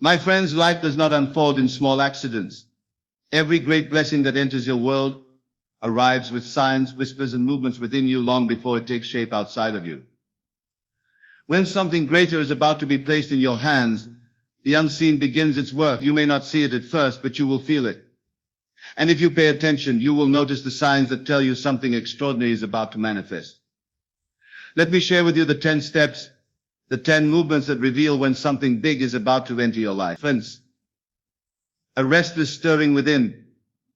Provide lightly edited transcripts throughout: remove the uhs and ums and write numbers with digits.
My friends, life does not unfold in small accidents. Every great blessing that enters your world arrives with signs, whispers, and movements within you long before it takes shape outside of you. When something greater is about to be placed in your hands, the unseen begins its work. You may not see it at first, but you will feel it. And if you pay attention, you will notice the signs that tell you something extraordinary is about to manifest. Let me share with you the 10 steps, the 10 movements that reveal when something big is about to enter your life. Friends, a restless stirring within.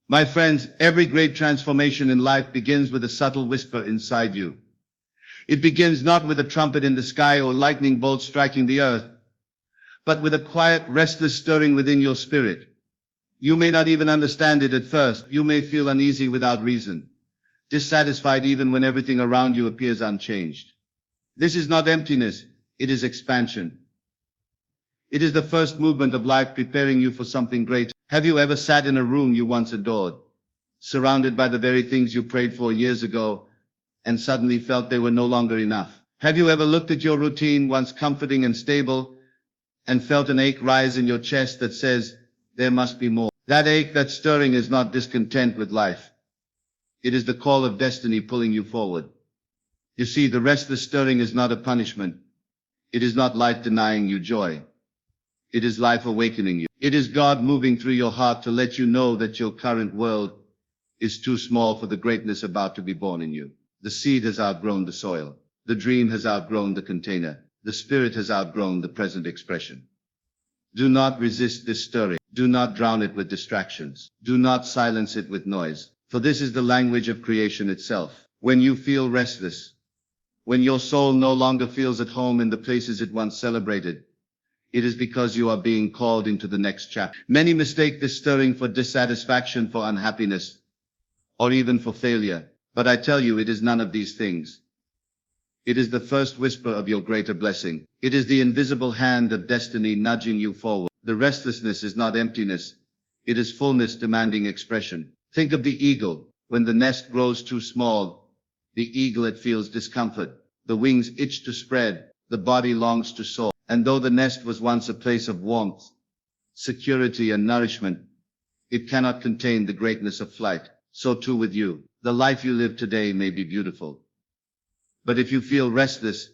My friends, every great transformation in life begins with a subtle whisper inside you. It begins not with a trumpet in the sky or lightning bolts striking the earth, but with a quiet, restless stirring within your spirit. You may not even understand it at first. You may feel uneasy without reason, dissatisfied even when everything around you appears unchanged. This is not emptiness, it is expansion. It is the first movement of life preparing you for something great. Have you ever sat in a room you once adored, surrounded by the very things you prayed for years ago, and suddenly felt they were no longer enough? Have you ever looked at your routine, once comforting and stable, and felt an ache rise in your chest that says, there must be more? That ache, that stirring, is not discontent with life. It is the call of destiny pulling you forward. You see, the restless stirring is not a punishment. It is not life denying you joy. It is life awakening you. It is God moving through your heart to let you know that your current world is too small for the greatness about to be born in you. The seed has outgrown the soil. The dream has outgrown the container. The spirit has outgrown the present expression. Do not resist this stirring. Do not drown it with distractions. Do not silence it with noise. For this is the language of creation itself. When you feel restless, when your soul no longer feels at home in the places it once celebrated, it is because you are being called into the next chapter. Many mistake this stirring for dissatisfaction, for unhappiness, or even for failure. But I tell you, it is none of these things. It is the first whisper of your greater blessing. It is the invisible hand of destiny nudging you forward. The restlessness is not emptiness. It is fullness demanding expression. Think of the eagle. When the nest grows too small, the eaglet feels discomfort. The wings itch to spread. The body longs to soar. And though the nest was once a place of warmth, security, and nourishment, it cannot contain the greatness of flight. So too with you. The life you live today may be beautiful, but if you feel restless,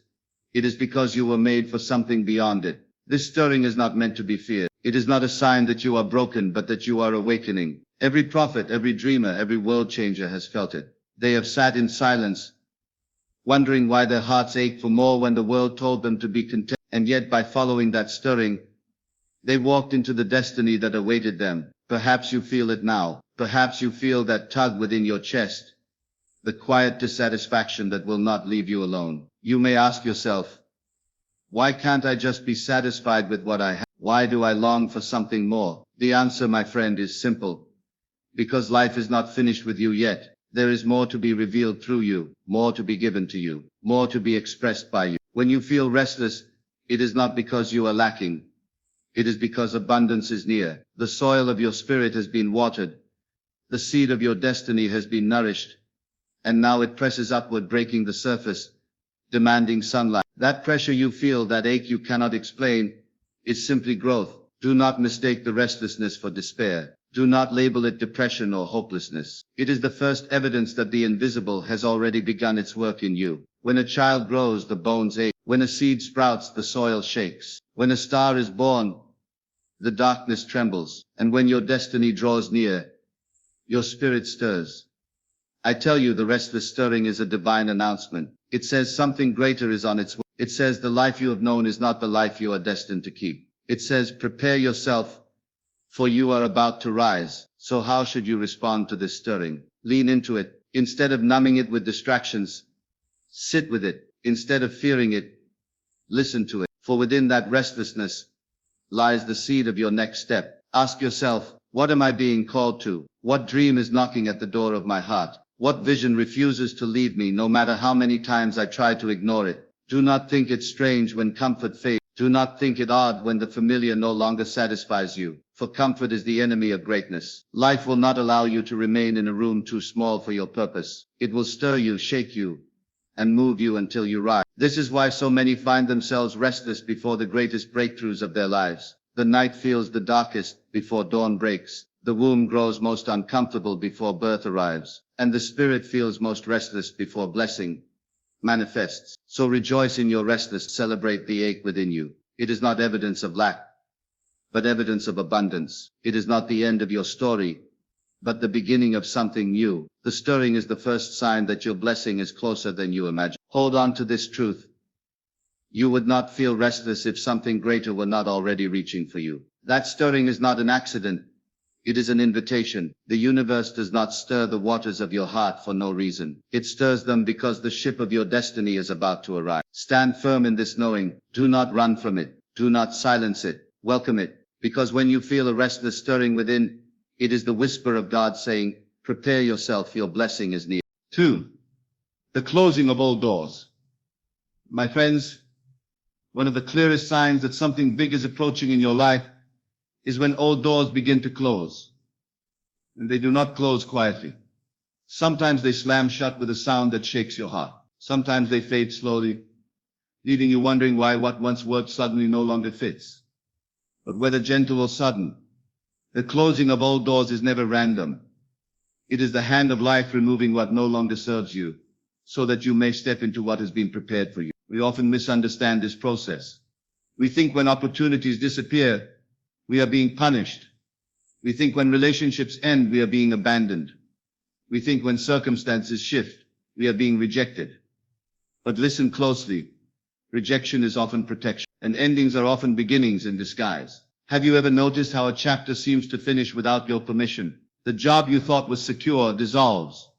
it is because you were made for something beyond it. This stirring is not meant to be feared. It is not a sign that you are broken, but that you are awakening. Every prophet, every dreamer, every world changer has felt it. They have sat in silence, wondering why their hearts ached for more when the world told them to be content. And yet, by following that stirring, they walked into the destiny that awaited them. Perhaps you feel it now. Perhaps you feel that tug within your chest, the quiet dissatisfaction that will not leave you alone. You may ask yourself, why can't I just be satisfied with what I have? Why do I long for something more? The answer, my friend, is simple. Because life is not finished with you yet. There is more to be revealed through you, more to be given to you, more to be expressed by you. When you feel restless, it is not because you are lacking. It is because abundance is near. The soil of your spirit has been watered. The seed of your destiny has been nourished. And now it presses upward, breaking the surface, demanding sunlight. That pressure you feel, that ache you cannot explain, is simply growth. Do not mistake the restlessness for despair. Do not label it depression or hopelessness. It is the first evidence that the invisible has already begun its work in you. When a child grows, the bones ache. When a seed sprouts, the soil shakes. When a star is born, the darkness trembles. And when your destiny draws near, your spirit stirs. I tell you, the restless stirring is a divine announcement. It says something greater is on its way. It says the life you have known is not the life you are destined to keep. It says, prepare yourself, for you are about to rise. So how should you respond to this stirring? Lean into it. Instead of numbing it with distractions, sit with it. Instead of fearing it, listen to it. For within that restlessness lies the seed of your next step. Ask yourself, what am I being called to? What dream is knocking at the door of my heart? What vision refuses to leave me no matter how many times I try to ignore it? Do not think it strange when comfort fades. Do not think it odd when the familiar no longer satisfies you. For comfort is the enemy of greatness. Life will not allow you to remain in a room too small for your purpose. It will stir you, shake you, and move you until you rise. This is why so many find themselves restless before the greatest breakthroughs of their lives. The night feels the darkest before dawn breaks. The womb grows most uncomfortable before birth arrives, and the spirit feels most restless before blessing manifests. So rejoice in your restless, celebrate the ache within you. It is not evidence of lack, but evidence of abundance. It is not the end of your story, but the beginning of something new. The stirring is the first sign that your blessing is closer than you imagine. Hold on to this truth. You would not feel restless if something greater were not already reaching for you. That stirring is not an accident. It is an invitation. The universe does not stir the waters of your heart for no reason. It stirs them because the ship of your destiny is about to arrive. Stand firm in this knowing. Do not run from it. Do not silence it. Welcome it. Because when you feel a restless stirring within, it is the whisper of God saying, prepare yourself, your blessing is near. 2. The closing of old doors. My friends, one of the clearest signs that something big is approaching in your life is when old doors begin to close. And they do not close quietly. Sometimes they slam shut with a sound that shakes your heart. Sometimes they fade slowly, leaving you wondering why what once worked suddenly no longer fits. But whether gentle or sudden, the closing of old doors is never random. It is the hand of life removing what no longer serves you, so that you may step into what has been prepared for you. We often misunderstand this process. We think when opportunities disappear, we are being punished. We think when relationships end, we are being abandoned. We think when circumstances shift, we are being rejected. But listen closely. Rejection is often protection, and endings are often beginnings in disguise. Have you ever noticed how a chapter seems to finish without your permission? The job you thought was secure dissolves.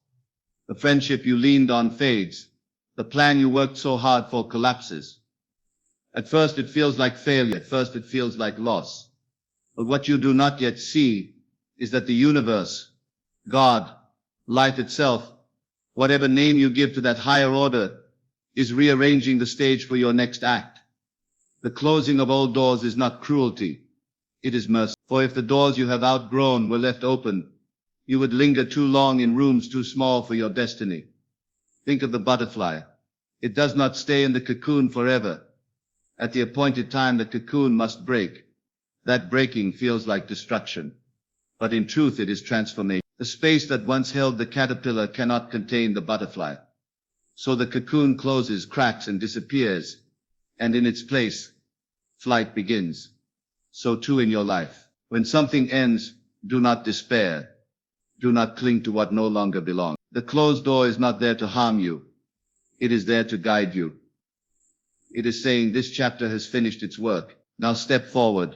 The friendship you leaned on fades. The plan you worked so hard for collapses. At first it feels like failure. At first it feels like loss. But what you do not yet see is that the universe, God, life itself, whatever name you give to that higher order, is rearranging the stage for your next act. The closing of old doors is not cruelty. It is mercy. For if the doors you have outgrown were left open, you would linger too long in rooms too small for your destiny. Think of the butterfly. It does not stay in the cocoon forever. At the appointed time, the cocoon must break. That breaking feels like destruction. But in truth, it is transformation. The space that once held the caterpillar cannot contain the butterfly. So the cocoon closes, cracks, and disappears. And in its place, flight begins. So too in your life. When something ends, do not despair. Do not cling to what no longer belongs. The closed door is not there to harm you. It is there to guide you. It is saying this chapter has finished its work. Now step forward.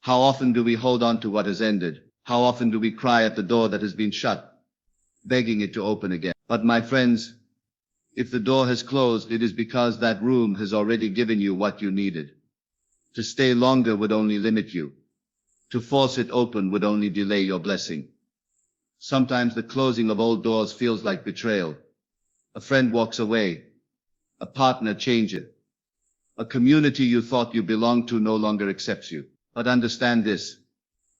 How often do we hold on to what has ended? How often do we cry at the door that has been shut, begging it to open again? But my friends, if the door has closed, it is because that room has already given you what you needed. To stay longer would only limit you. To force it open would only delay your blessing. Sometimes the closing of old doors feels like betrayal. A friend walks away. A partner changes. A community you thought you belonged to no longer accepts you. But understand this.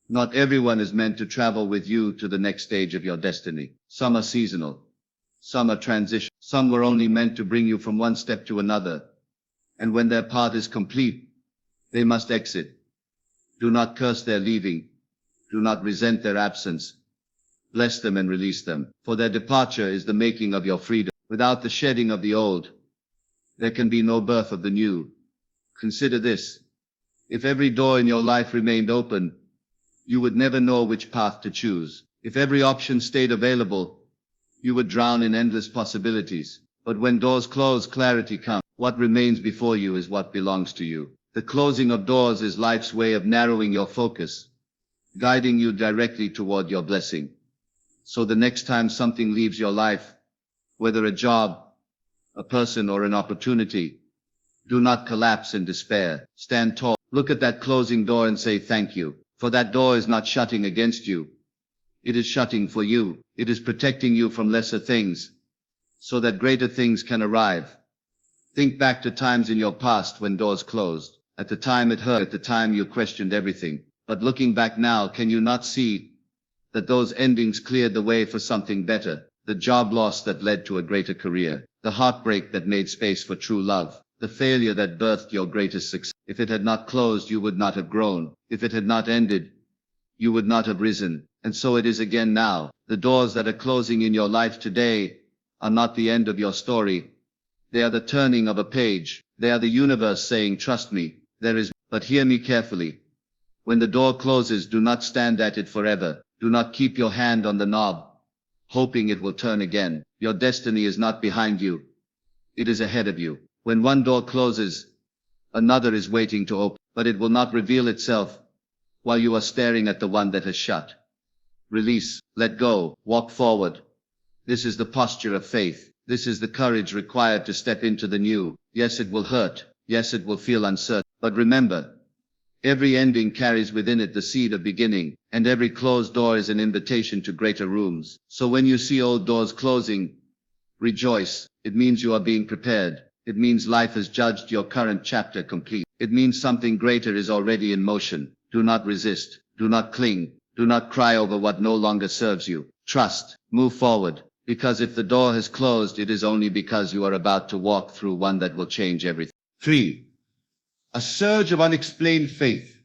Not everyone is meant to travel with you to the next stage of your destiny. Some are seasonal. Some are transition. Some were only meant to bring you from one step to another. And when their part is complete, they must exit. Do not curse their leaving. Do not resent their absence. Bless them and release them. For their departure is the making of your freedom. Without the shedding of the old, there can be no birth of the new. Consider this. If every door in your life remained open, you would never know which path to choose. If every option stayed available, you would drown in endless possibilities. But when doors close, clarity comes. What remains before you is what belongs to you. The closing of doors is life's way of narrowing your focus, guiding you directly toward your blessing. So the next time something leaves your life, whether a job, a person, or an opportunity, do not collapse in despair. Stand tall. Look at that closing door and say thank you. For that door is not shutting against you. It is shutting for you. It is protecting you from lesser things, so that greater things can arrive. Think back to times in your past when doors closed. At the time it hurt. At the time you questioned everything. But looking back now, can you not see that those endings cleared the way for something better? The job loss that led to a greater career. The heartbreak that made space for true love. The failure that birthed your greatest success. If it had not closed, you would not have grown. If it had not ended, you would not have risen. And so it is again now. The doors that are closing in your life today are not the end of your story. They are the turning of a page. They are the universe saying, trust me, there is, but hear me carefully. When the door closes, do not stand at it forever. Do not keep your hand on the knob, hoping it will turn again. Your destiny is not behind you. It is ahead of you. When one door closes, another is waiting to open, but it will not reveal itself while you are staring at the one that has shut. Release, let go, walk forward. This is the posture of faith. This is the courage required to step into the new. Yes, it will hurt. Yes, it will feel uncertain. But remember, every ending carries within it the seed of beginning, and every closed door is an invitation to greater rooms. So when you see old doors closing, rejoice. It means you are being prepared. It means life has judged your current chapter complete. It means something greater is already in motion. Do not resist. Do not cling. Do not cry over what no longer serves you. Trust. Move forward. Because if the door has closed, it is only because you are about to walk through one that will change everything. 3. A surge of unexplained faith.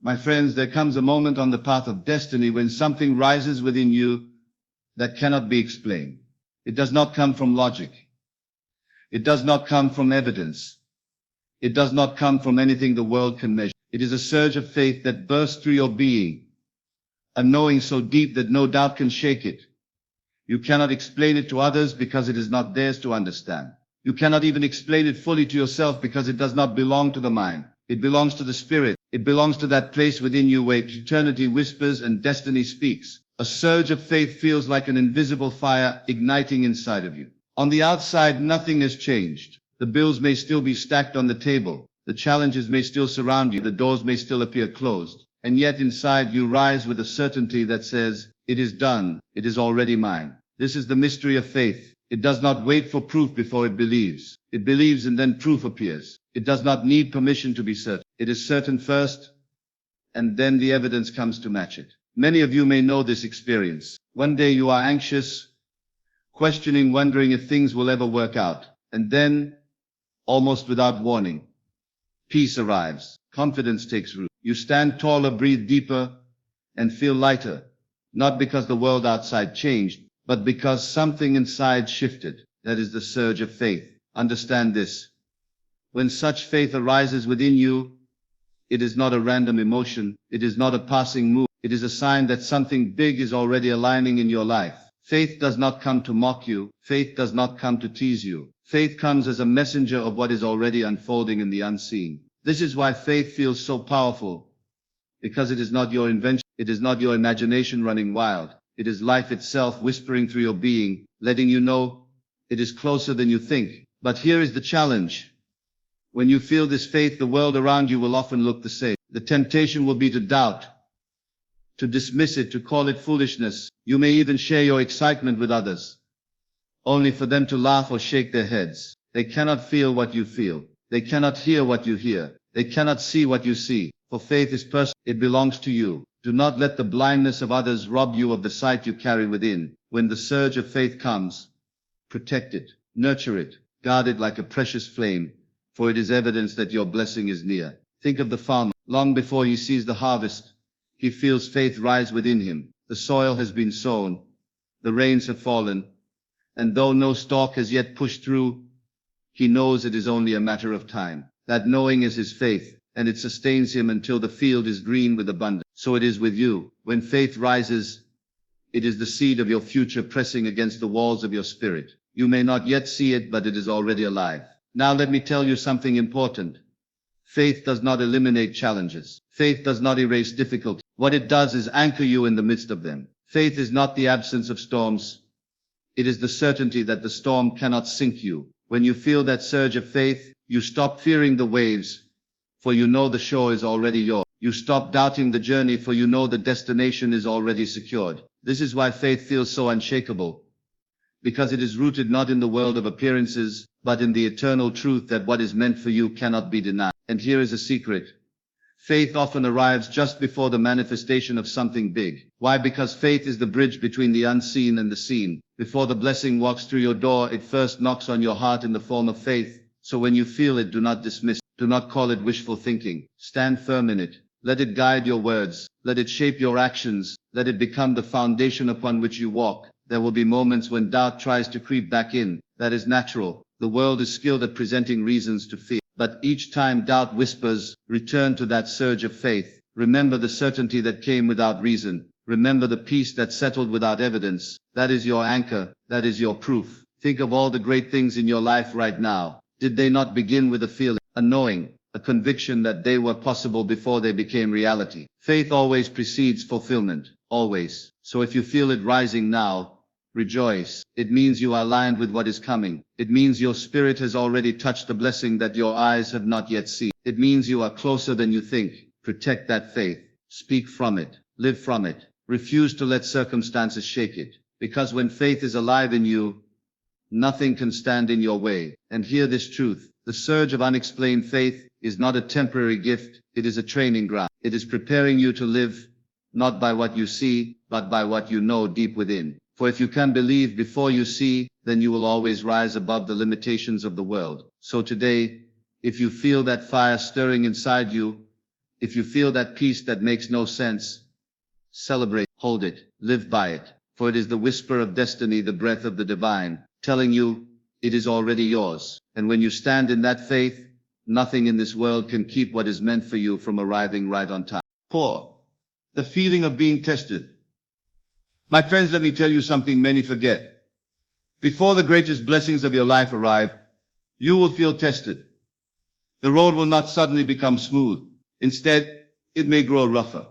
My friends, there comes a moment on the path of destiny when something rises within you that cannot be explained. It does not come from logic. It does not come from evidence. It does not come from anything the world can measure. It is a surge of faith that bursts through your being, a knowing so deep that no doubt can shake it. You cannot explain it to others because it is not theirs to understand. You cannot even explain it fully to yourself because it does not belong to the mind. It belongs to the spirit. It belongs to that place within you where eternity whispers and destiny speaks. A surge of faith feels like an invisible fire igniting inside of you. On the outside, nothing has changed. The bills may still be stacked on the table. The challenges may still surround you. The doors may still appear closed. And yet inside you rise with a certainty that says, it is done. It is already mine. This is the mystery of faith. It does not wait for proof before it believes. It believes and then proof appears. It does not need permission to be certain. It is certain first, and then the evidence comes to match it. Many of you may know this experience. One day you are anxious, questioning, wondering if things will ever work out. And then, almost without warning, peace arrives. Confidence takes root. You stand taller, breathe deeper, and feel lighter. Not because the world outside changed, but because something inside shifted. That is the surge of faith. Understand this. When such faith arises within you, it is not a random emotion. It is not a passing mood. It is a sign that something big is already aligning in your life. Faith does not come to mock you. Faith does not come to tease you. Faith comes as a messenger of what is already unfolding in the unseen. This is why faith feels so powerful. Because it is not your invention. It is not your imagination running wild. It is life itself whispering through your being, letting you know it is closer than you think. But here is the challenge. When you feel this faith, the world around you will often look the same. The temptation will be to doubt, to dismiss it, to call it foolishness. You may even share your excitement with others, only for them to laugh or shake their heads. They cannot feel what you feel. They cannot hear what you hear. They cannot see what you see. For faith is personal. It belongs to you. Do not let the blindness of others rob you of the sight you carry within. When the surge of faith comes, protect it, nurture it, guard it like a precious flame, for it is evidence that your blessing is near. Think of the farmer. Long before he sees the harvest, he feels faith rise within him. The soil has been sown, the rains have fallen, and though no stalk has yet pushed through, he knows it is only a matter of time. That knowing is his faith, and it sustains him until the field is green with abundance. So it is with you. When faith rises, it is the seed of your future pressing against the walls of your spirit. You may not yet see it, but it is already alive. Now let me tell you something important. Faith does not eliminate challenges. Faith does not erase difficulty. What it does is anchor you in the midst of them. Faith is not the absence of storms. It is the certainty that the storm cannot sink you. When you feel that surge of faith, you stop fearing the waves, for you know the shore is already yours. You stop doubting the journey, for you know the destination is already secured. This is why faith feels so unshakable, because it is rooted not in the world of appearances, but in the eternal truth that what is meant for you cannot be denied. And here is a secret. Faith often arrives just before the manifestation of something big. Why? Because faith is the bridge between the unseen and the seen. Before the blessing walks through your door, it first knocks on your heart in the form of faith. So when you feel it, do not dismiss it. Do not call it wishful thinking. Stand firm in it. Let it guide your words. Let it shape your actions. Let it become the foundation upon which you walk. There will be moments when doubt tries to creep back in. That is natural. The world is skilled at presenting reasons to fear. But each time doubt whispers, return to that surge of faith. Remember the certainty that came without reason. Remember the peace that settled without evidence. That is your anchor. That is your proof. Think of all the great things in your life right now. Did they not begin with a feeling, a knowing, a conviction that they were possible before they became reality? Faith always precedes fulfillment. Always. So if you feel it rising now, rejoice. It means you are aligned with what is coming. It means your spirit has already touched the blessing that your eyes have not yet seen. It means you are closer than you think. Protect that faith. Speak from it. Live from it. Refuse to let circumstances shake it. Because when faith is alive in you, nothing can stand in your way. And hear this truth. The surge of unexplained faith is not a temporary gift. It is a training ground. It is preparing you to live, not by what you see, but by what you know deep within. For if you can believe before you see, then you will always rise above the limitations of the world. So today, if you feel that fire stirring inside you, if you feel that peace that makes no sense, celebrate, hold it, live by it. For it is the whisper of destiny, the breath of the divine, telling you it is already yours. And when you stand in that faith, nothing in this world can keep what is meant for you from arriving right on time. 4. The feeling of being tested. My friends, let me tell you something many forget. Before the greatest blessings of your life arrive, you will feel tested. The road will not suddenly become smooth. Instead, it may grow rougher.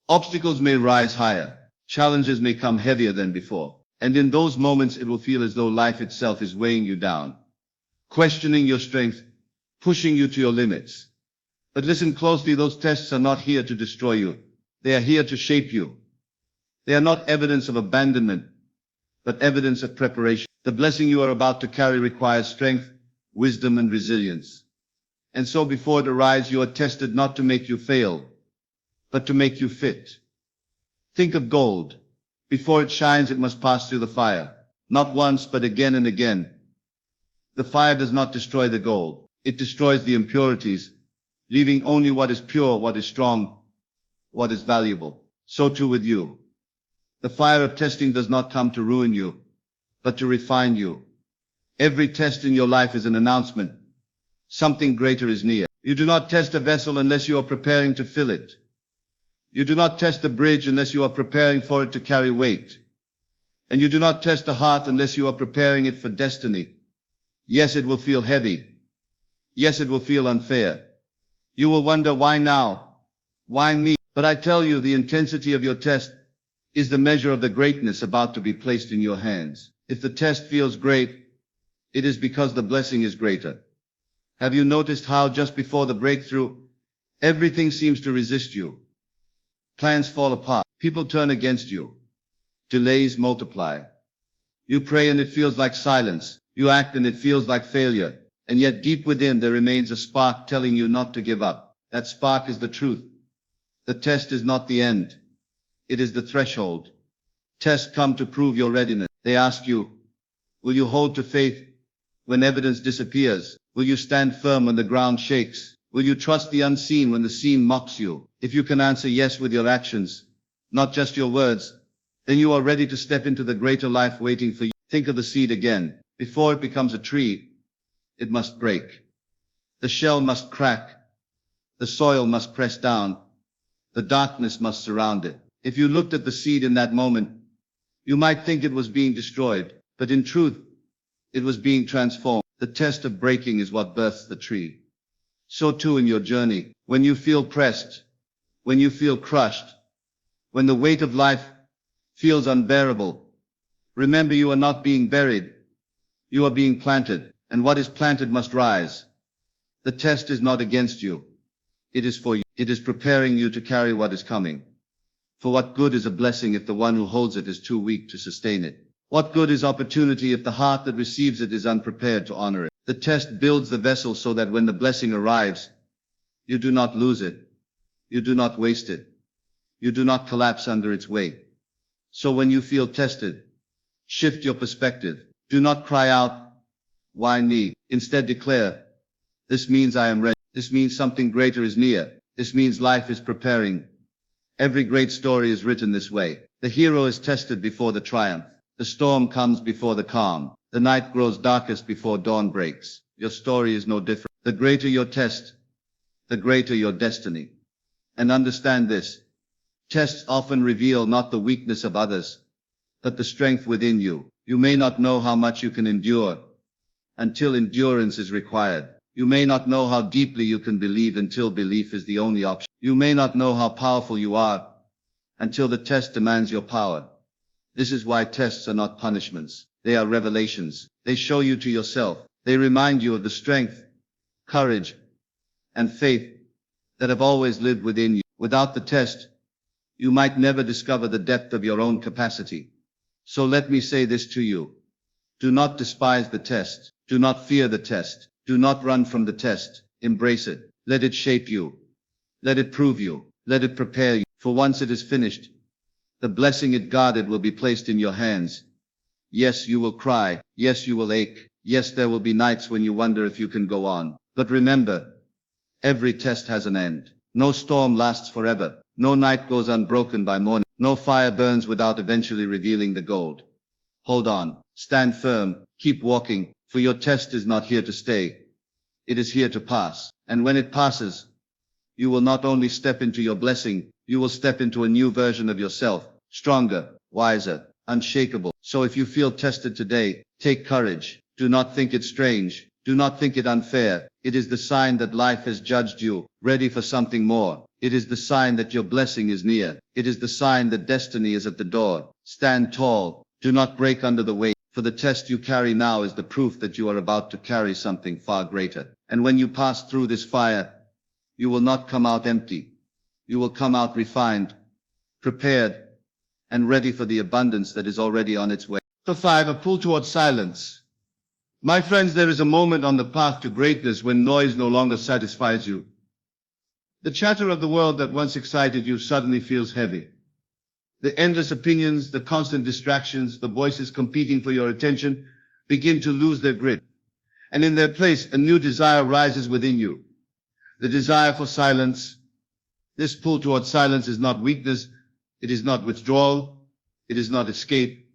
Obstacles may rise higher. Challenges may come heavier than before. And in those moments, it will feel as though life itself is weighing you down, questioning your strength, pushing you to your limits. But listen closely, those tests are not here to destroy you. They are here to shape you. They are not evidence of abandonment, but evidence of preparation. The blessing you are about to carry requires strength, wisdom, and resilience. And so before it arrives, you are tested not to make you fail, but to make you fit. Think of gold. Before it shines, it must pass through the fire. Not once, but again and again. The fire does not destroy the gold. It destroys the impurities, leaving only what is pure, what is strong, what is valuable. So too with you. The fire of testing does not come to ruin you, but to refine you. Every test in your life is an announcement. Something greater is near. You do not test a vessel unless you are preparing to fill it. You do not test a bridge unless you are preparing for it to carry weight. And you do not test a heart unless you are preparing it for destiny. Yes, it will feel heavy. Yes, it will feel unfair. You will wonder, why now? Why me? But I tell you, the intensity of your test is the measure of the greatness about to be placed in your hands. If the test feels great, it is because the blessing is greater. Have you noticed how just before the breakthrough, everything seems to resist you? Plans fall apart. People turn against you. Delays multiply. You pray and it feels like silence. You act and it feels like failure. And yet deep within there remains a spark telling you not to give up. That spark is the truth. The test is not the end. It is the threshold. Tests come to prove your readiness. They ask you, will you hold to faith when evidence disappears? Will you stand firm when the ground shakes? Will you trust the unseen when the seen mocks you? If you can answer yes with your actions, not just your words, then you are ready to step into the greater life waiting for you. Think of the seed again. Before it becomes a tree, it must break. The shell must crack. The soil must press down. The darkness must surround it. If you looked at the seed in that moment, you might think it was being destroyed, but in truth, it was being transformed. The test of breaking is what births the tree. So too in your journey, when you feel pressed, when you feel crushed, when the weight of life feels unbearable, remember you are not being buried. You are being planted, and what is planted must rise. The test is not against you. It is for you. It is preparing you to carry what is coming. For what good is a blessing if the one who holds it is too weak to sustain it? What good is opportunity if the heart that receives it is unprepared to honor it? The test builds the vessel so that when the blessing arrives, you do not lose it. You do not waste it. You do not collapse under its weight. So when you feel tested, shift your perspective. Do not cry out, why me? Instead declare, this means I am ready. This means something greater is near. This means life is preparing. Every great story is written this way. The hero is tested before the triumph. The storm comes before the calm. The night grows darkest before dawn breaks. Your story is no different. The greater your test, the greater your destiny. And understand this. Tests often reveal not the weakness of others, but the strength within you. You may not know how much you can endure until endurance is required. You may not know how deeply you can believe until belief is the only option. You may not know how powerful you are until the test demands your power. This is why tests are not punishments. They are revelations. They show you to yourself. They remind you of the strength, courage, and faith that have always lived within you. Without the test, you might never discover the depth of your own capacity. So let me say this to you. Do not despise the test. Do not fear the test. Do not run from the test. Embrace it. Let it shape you. Let it prove you. Let it prepare you. For once it is finished, the blessing it guarded will be placed in your hands. Yes, you will cry. Yes, you will ache. Yes, there will be nights when you wonder if you can go on. But remember, every test has an end. No storm lasts forever. No night goes unbroken by morning. No fire burns without eventually revealing the gold. Hold on. Stand firm. Keep walking. For your test is not here to stay. It is here to pass. And when it passes, you will not only step into your blessing, you will step into a new version of yourself. Stronger, wiser, unshakable. So if you feel tested today, take courage. Do not think it strange. Do not think it unfair. It is the sign that life has judged you, ready for something more. It is the sign that your blessing is near. It is the sign that destiny is at the door. Stand tall. Do not break under the weight. For the test you carry now is the proof that you are about to carry something far greater. And when you pass through this fire, you will not come out empty. You will come out refined, prepared, and ready for the abundance that is already on its way. Number 5, a pull towards silence. My friends, there is a moment on the path to greatness when noise no longer satisfies you. The chatter of the world that once excited you suddenly feels heavy. The endless opinions, the constant distractions, the voices competing for your attention begin to lose their grip. And in their place, a new desire rises within you. The desire for silence. This pull towards silence is not weakness. It is not withdrawal. It is not escape.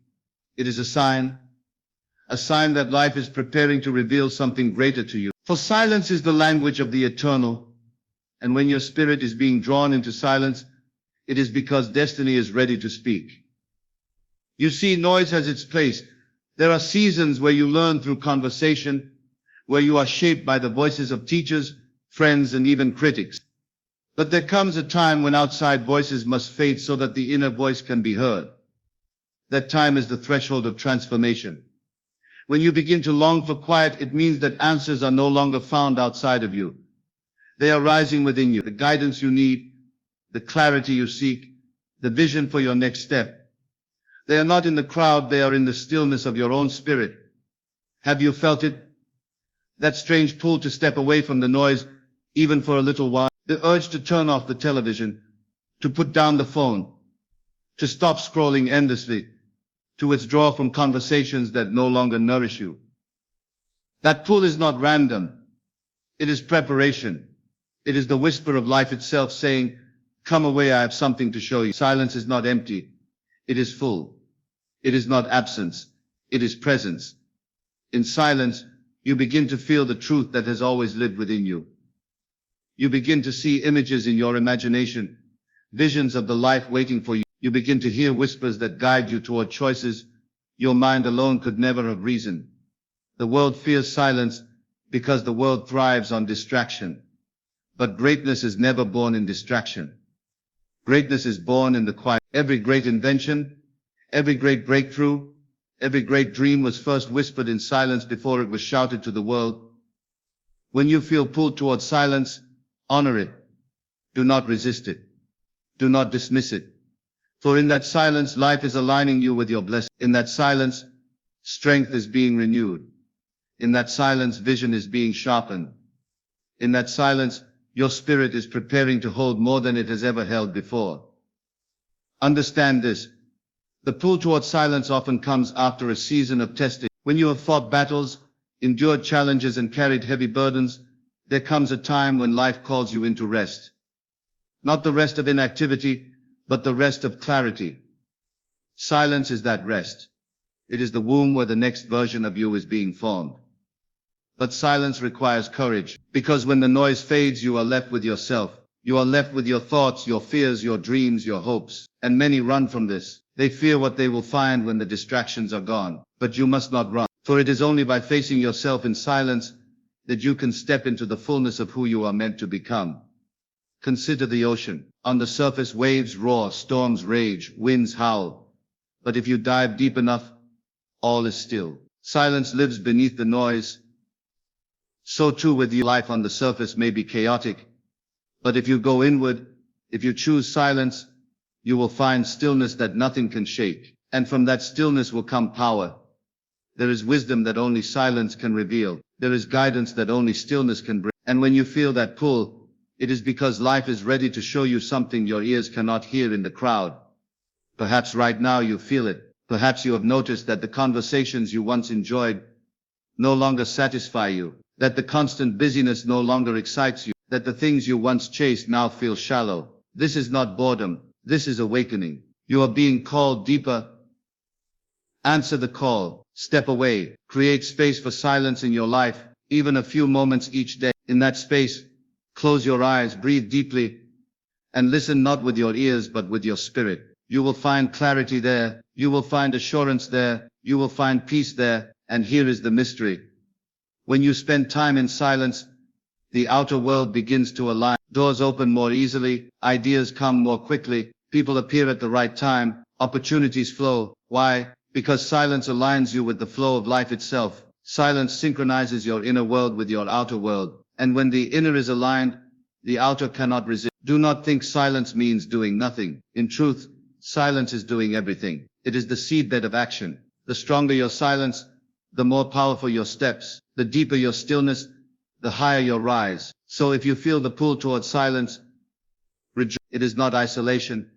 It is a sign that life is preparing to reveal something greater to you. For silence is the language of the eternal. And when your spirit is being drawn into silence, it is because destiny is ready to speak. You see, noise has its place. There are seasons where you learn through conversation, where you are shaped by the voices of teachers, friends, and even critics. But there comes a time when outside voices must fade so that the inner voice can be heard. That time is the threshold of transformation. When you begin to long for quiet, it means that answers are no longer found outside of you. They are rising within you. The guidance you need, the clarity you seek, the vision for your next step. They are not in the crowd, they are in the stillness of your own spirit. Have you felt it? That strange pull to step away from the noise, even for a little while. The urge to turn off the television, to put down the phone, to stop scrolling endlessly, to withdraw from conversations that no longer nourish you. That pull is not random. It is preparation. It is the whisper of life itself saying, come away, I have something to show you. Silence is not empty. It is full. It is not absence. It is presence. In silence, you begin to feel the truth that has always lived within you. You begin to see images in your imagination, visions of the life waiting for you. You begin to hear whispers that guide you toward choices your mind alone could never have reasoned. The world fears silence because the world thrives on distraction. But greatness is never born in distraction. Greatness is born in the quiet. Every great invention, every great breakthrough, every great dream was first whispered in silence before it was shouted to the world. When you feel pulled towards silence, honor it. Do not resist it. Do not dismiss it. For in that silence, life is aligning you with your blessing. In that silence, strength is being renewed. In that silence, vision is being sharpened. In that silence, your spirit is preparing to hold more than it has ever held before. Understand this. The pull towards silence often comes after a season of testing. When you have fought battles, endured challenges, and carried heavy burdens, There comes a time when life calls you into rest. Not the rest of inactivity, but the rest of clarity. Silence is that rest. It is the womb where the next version of you is being formed. But silence requires courage, because when the noise fades, you are left with yourself. You are left with your thoughts, your fears, your dreams, your hopes. And many run from this. They fear what they will find when the distractions are gone. But you must not run, for it is only by facing yourself in silence that you can step into the fullness of who you are meant to become. Consider the ocean. On the surface, waves roar, storms rage, winds howl. But if you dive deep enough, all is still. Silence lives beneath the noise. So too with you, life on the surface may be chaotic, but if you go inward, if you choose silence, you will find stillness that nothing can shake. And from that stillness will come power. There is wisdom that only silence can reveal. There is guidance that only stillness can bring. And when you feel that pull, it is because life is ready to show you something your ears cannot hear in the crowd. Perhaps right now you feel it. Perhaps you have noticed that the conversations you once enjoyed no longer satisfy you, that the constant busyness no longer excites you, that the things you once chased now feel shallow. This is not boredom. This is awakening. You are being called deeper. Answer the call. Step away. Create space for silence in your life, even a few moments each day. In that space, close your eyes, breathe deeply, and listen not with your ears but with your spirit. You will find clarity there. You will find assurance there. You will find peace there. And here is the mystery. When you spend time in silence, the outer world begins to align. Doors open more easily. Ideas come more quickly. People appear at the right time. Opportunities flow. Why? Because silence aligns you with the flow of life itself. Silence synchronizes your inner world with your outer world. And when the inner is aligned, the outer cannot resist. Do not think silence means doing nothing. In truth, silence is doing everything. It is the seedbed of action. The stronger your silence, the more powerful your steps. The deeper your stillness, the higher your rise. So if you feel the pull towards silence, rejoice. It is not isolation.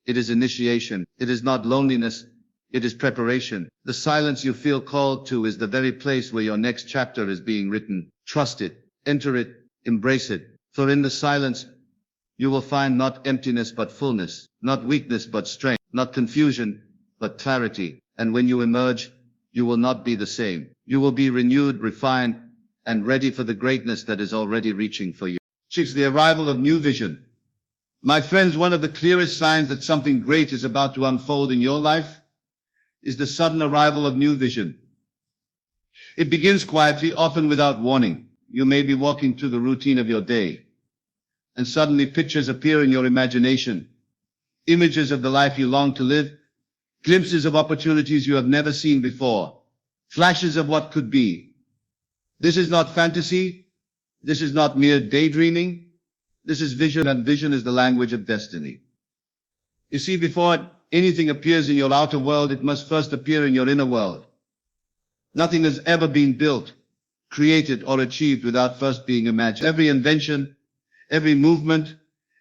It is initiation. It is not loneliness. It is preparation. The silence you feel called to is the very place where your next chapter is being written. Trust it. Enter it. Embrace it. For in the silence, you will find not emptiness but fullness, not weakness but strength, not confusion but clarity. And when you emerge, you will not be the same. You will be renewed, refined, and ready for the greatness that is already reaching for you. 6. The arrival of new vision. My friends, one of the clearest signs that something great is about to unfold in your life is the sudden arrival of new vision. It begins quietly, often without warning. You may be walking through the routine of your day, and suddenly pictures appear in your imagination. Images of the life you long to live, glimpses of opportunities you have never seen before, flashes of what could be. This is not fantasy. This is not mere daydreaming. This is vision, and vision is the language of destiny. You see, before anything appears in your outer world, it must first appear in your inner world. Nothing has ever been built, created, or achieved without first being imagined. Every invention, every movement,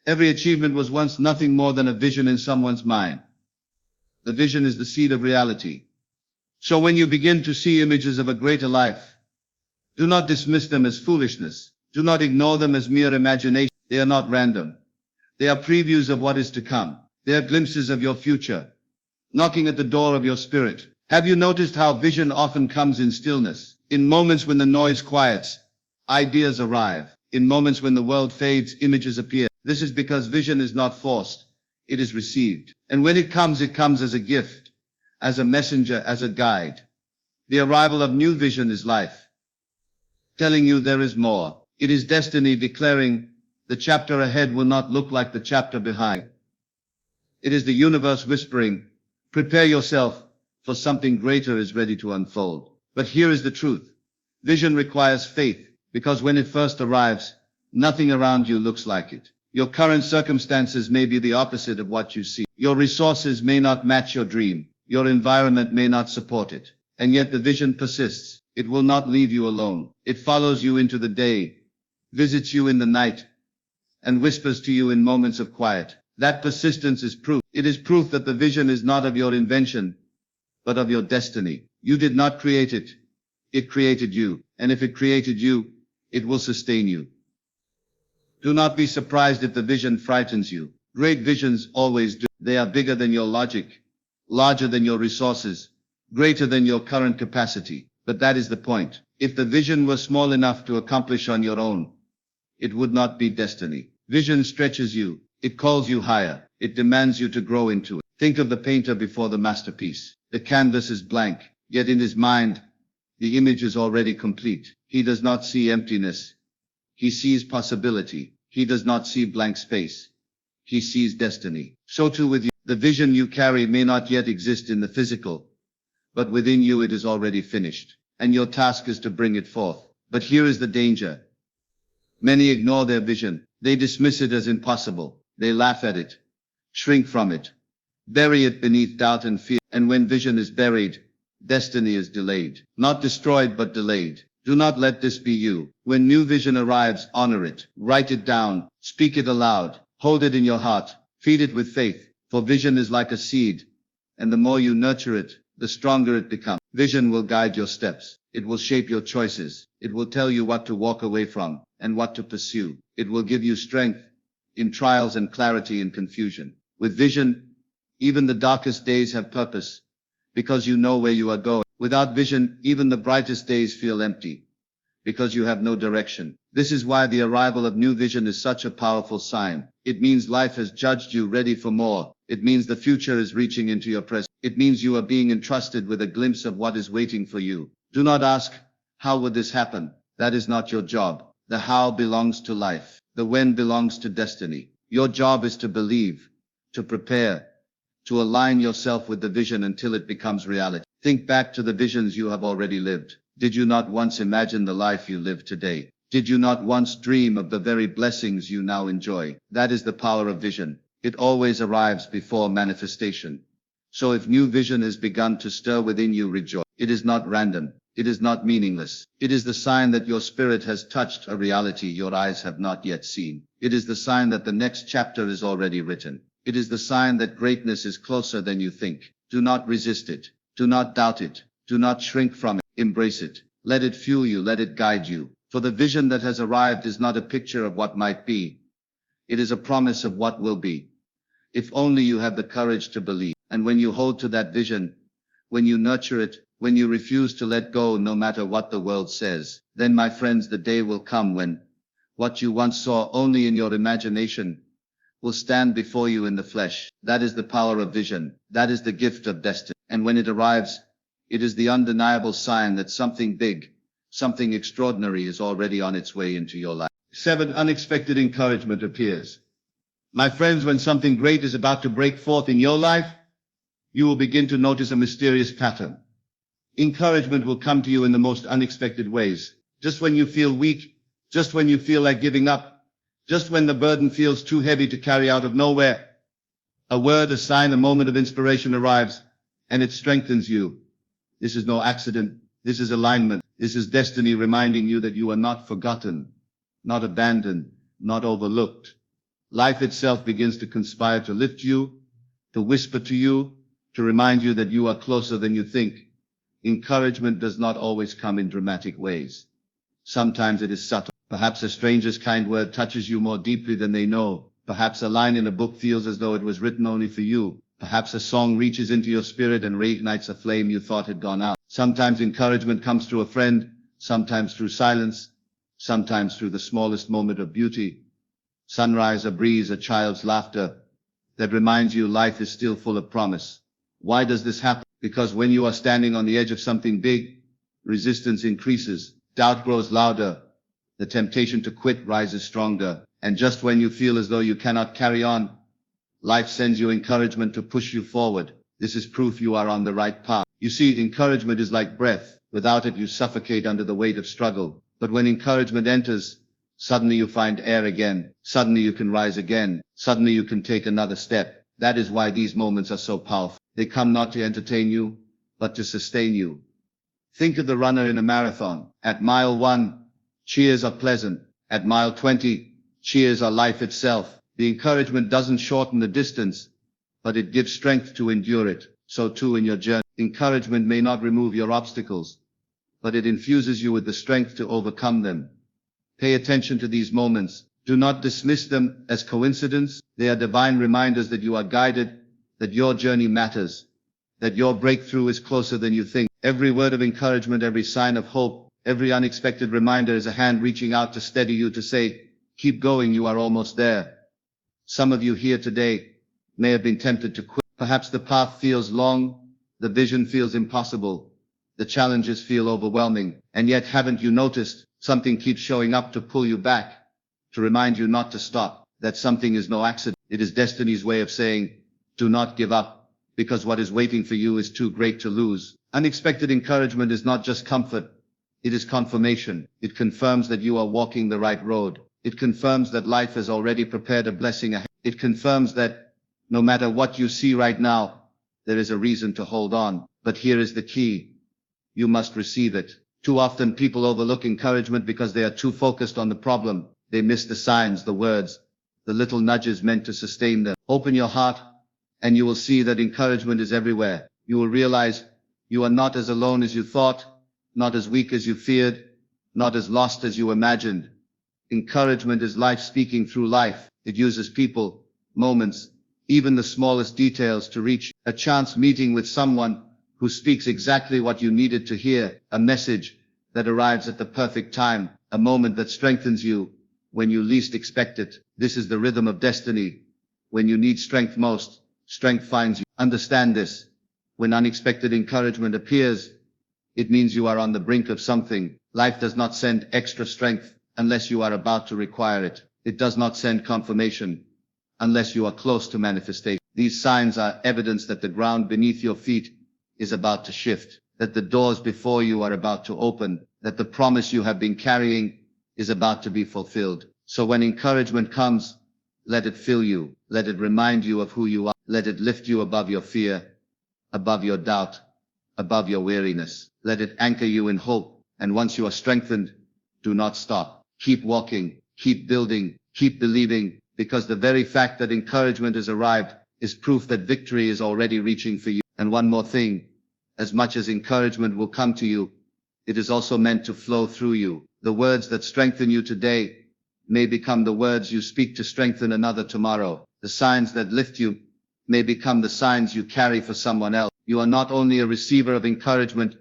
every achievement was once nothing more than a vision in someone's mind. The vision is the seed of reality. So when you begin to see images of a greater life, do not dismiss them as foolishness. Do not ignore them as mere imagination. They are not random. They are previews of what is to come. They are glimpses of your future, knocking at the door of your spirit. Have you noticed how vision often comes in stillness? In moments when the noise quiets, ideas arrive. In moments when the world fades, images appear. This is because vision is not forced. It is received. And when it comes as a gift, as a messenger, as a guide. The arrival of new vision is life, telling you there is more. It is destiny declaring the chapter ahead will not look like the chapter behind. It is the universe whispering, prepare yourself, for something greater is ready to unfold. But here is the truth. Vision requires faith, because when it first arrives, nothing around you looks like it. Your current circumstances may be the opposite of what you see. Your resources may not match your dream. Your environment may not support it. And yet the vision persists. It will not leave you alone. It follows you into the day, visits you in the night, and whispers to you in moments of quiet. That persistence is proof. It is proof that the vision is not of your invention, but of your destiny. You did not create it. It created you. And if it created you, It will sustain you. Do not be surprised if the vision frightens you. Great visions always do. They are bigger than your logic, larger than your resources, greater than your current capacity. But that is the point. If the vision were small enough to accomplish on your own, it would not be destiny. Vision stretches you. It calls you higher. It demands you to grow into it. Think of the painter before the masterpiece. The canvas is blank, yet in his mind, the image is already complete. He does not see emptiness. He sees possibility. He does not see blank space. He sees destiny. So too with you. The vision you carry may not yet exist in the physical, but within you it is already finished, and your task is to bring it forth. But here is the danger. Many ignore their vision. They dismiss it as impossible. They laugh at it, shrink from it, bury it beneath doubt and fear. And when vision is buried, destiny is delayed. Not destroyed, but delayed. Do not let this be you. When new vision arrives, honor it. Write it down. Speak it aloud. Hold it in your heart. Feed it with faith. For vision is like a seed, and the more you nurture it, the stronger it becomes. Vision will guide your steps. It will shape your choices. It will tell you what to walk away from and what to pursue. It will give you strength in trials and clarity in confusion. With vision, even the darkest days have purpose, because you know where you are going. Without vision, even the brightest days feel empty, because you have no direction. This is why the arrival of new vision is such a powerful sign. It means life has judged you ready for more. It means the future is reaching into your present. It means you are being entrusted with a glimpse of what is waiting for you. Do not ask, how would this happen? That is not your job. The how belongs to life. The when belongs to destiny. Your job is to believe, to prepare, to align yourself with the vision until it becomes reality. Think back to the visions you have already lived. Did you not once imagine the life you live today? Did you not once dream of the very blessings you now enjoy? That is the power of vision. It always arrives before manifestation. So if new vision has begun to stir within you, rejoice. It is not random. It is not meaningless. It is the sign that your spirit has touched a reality your eyes have not yet seen. It is the sign that the next chapter is already written. It is the sign that greatness is closer than you think. Do not resist it. Do not doubt it. Do not shrink from it. Embrace it. Let it fuel you. Let it guide you. For the vision that has arrived is not a picture of what might be. It is a promise of what will be. If only you have the courage to believe. And when you hold to that vision, when you nurture it, when you refuse to let go no matter what the world says, then my friends, the day will come when what you once saw only in your imagination will stand before you in the flesh. That is the power of vision. That is the gift of destiny. And when it arrives, it is the undeniable sign that something big, something extraordinary is already on its way into your life. 7. Unexpected encouragement appears. My friends, when something great is about to break forth in your life, you will begin to notice a mysterious pattern. Encouragement will come to you in the most unexpected ways. Just when you feel weak, just when you feel like giving up, just when the burden feels too heavy to carry, out of nowhere, a word, a sign, a moment of inspiration arrives, and it strengthens you. This is no accident. This is alignment. This is destiny reminding you that you are not forgotten, not abandoned, not overlooked. Life itself begins to conspire to lift you, to whisper to you, to remind you that you are closer than you think. Encouragement does not always come in dramatic ways. Sometimes it is subtle. Perhaps a stranger's kind word touches you more deeply than they know. Perhaps a line in a book feels as though it was written only for you. Perhaps a song reaches into your spirit and reignites a flame you thought had gone out. Sometimes encouragement comes through a friend, sometimes through silence, sometimes through the smallest moment of beauty. Sunrise, a breeze, a child's laughter that reminds you life is still full of promise. Why does this happen? Because when you are standing on the edge of something big, resistance increases, doubt grows louder, the temptation to quit rises stronger, and just when you feel as though you cannot carry on, life sends you encouragement to push you forward. This is proof you are on the right path. You see, encouragement is like breath. Without it, you suffocate under the weight of struggle. But when encouragement enters, suddenly you find air again. Suddenly you can rise again. Suddenly you can take another step. That is why these moments are so powerful. They come not to entertain you, but to sustain you. Think of the runner in a marathon. At mile 1, cheers are pleasant. At mile 20, cheers are life itself. The encouragement doesn't shorten the distance, but it gives strength to endure it. So too in your journey. Encouragement may not remove your obstacles, but it infuses you with the strength to overcome them. Pay attention to these moments. Do not dismiss them as coincidence. They are divine reminders that you are guided, that your journey matters, that your breakthrough is closer than you think. Every word of encouragement, every sign of hope, every unexpected reminder is a hand reaching out to steady you, to say, keep going, you are almost there. Some of you here today may have been tempted to quit. Perhaps the path feels long, the vision feels impossible, the challenges feel overwhelming, and yet haven't you noticed something keeps showing up to pull you back, to remind you not to stop, that something is no accident. It is destiny's way of saying, do not give up, because what is waiting for you is too great to lose. Unexpected encouragement is not just comfort, it is confirmation. It confirms that you are walking the right road. It confirms that life has already prepared a blessing ahead. It confirms that no matter what you see right now, there is a reason to hold on. But here is the key. You must receive it. Too often people overlook encouragement because they are too focused on the problem. They miss the signs, the words, the little nudges meant to sustain them. Open your heart, and you will see that encouragement is everywhere. You will realize you are not as alone as you thought, not as weak as you feared, not as lost as you imagined. Encouragement is life speaking through life. It uses people, moments, even the smallest details to reach. A chance meeting with someone who speaks exactly what you needed to hear, a message that arrives at the perfect time, a moment that strengthens you when you least expect it. This is the rhythm of destiny. When you need strength most, strength finds you. Understand this. When unexpected encouragement appears, it means you are on the brink of something. Life does not send extra strength unless you are about to require it. It does not send confirmation unless you are close to manifestation. These signs are evidence that the ground beneath your feet is about to shift, that the doors before you are about to open, that the promise you have been carrying is about to be fulfilled. So when encouragement comes, let it fill you. Let it remind you of who you are. Let it lift you above your fear, above your doubt, above your weariness. Let it anchor you in hope. And once you are strengthened, do not stop. Keep walking, keep building, keep believing, because the very fact that encouragement has arrived is proof that victory is already reaching for you. And one more thing, as much as encouragement will come to you, it is also meant to flow through you. The words that strengthen you today may become the words you speak to strengthen another tomorrow. The signs that lift you may become the signs you carry for someone else. You are not only a receiver of encouragement,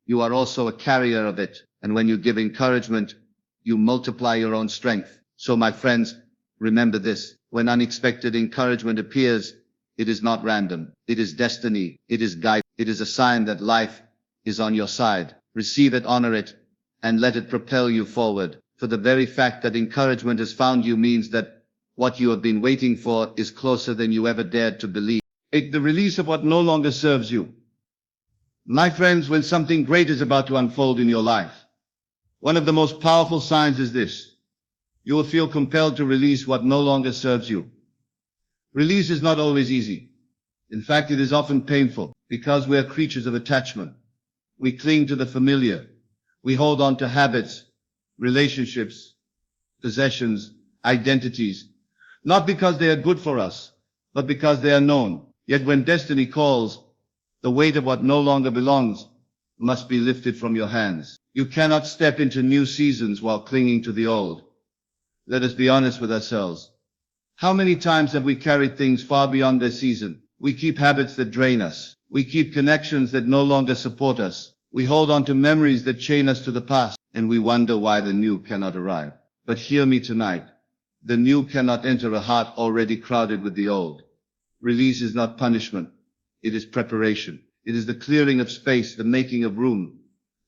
you are also a carrier of it. And when you give encouragement, you multiply your own strength. So my friends, remember this. When unexpected encouragement appears, it is not random. It is destiny. It is guide. It is a sign that life is on your side. Receive it, honor it, and let it propel you forward. For the very fact that encouragement has found you means that what you have been waiting for is closer than you ever dared to believe. Take the release of what no longer serves you. My friends, when something great is about to unfold in your life, one of the most powerful signs is this. You will feel compelled to release what no longer serves you. Release is not always easy. In fact, it is often painful because we are creatures of attachment. We cling to the familiar. We hold on to habits, relationships, possessions, identities, not because they are good for us, but because they are known. Yet when destiny calls, the weight of what no longer belongs must be lifted from your hands. You cannot step into new seasons while clinging to the old. Let us be honest with ourselves. How many times have we carried things far beyond their season? We keep habits that drain us. We keep connections that no longer support us. We hold on to memories that chain us to the past, and we wonder why the new cannot arrive. But hear me tonight. The new cannot enter a heart already crowded with the old. Release is not punishment. It is preparation. It is the clearing of space, the making of room,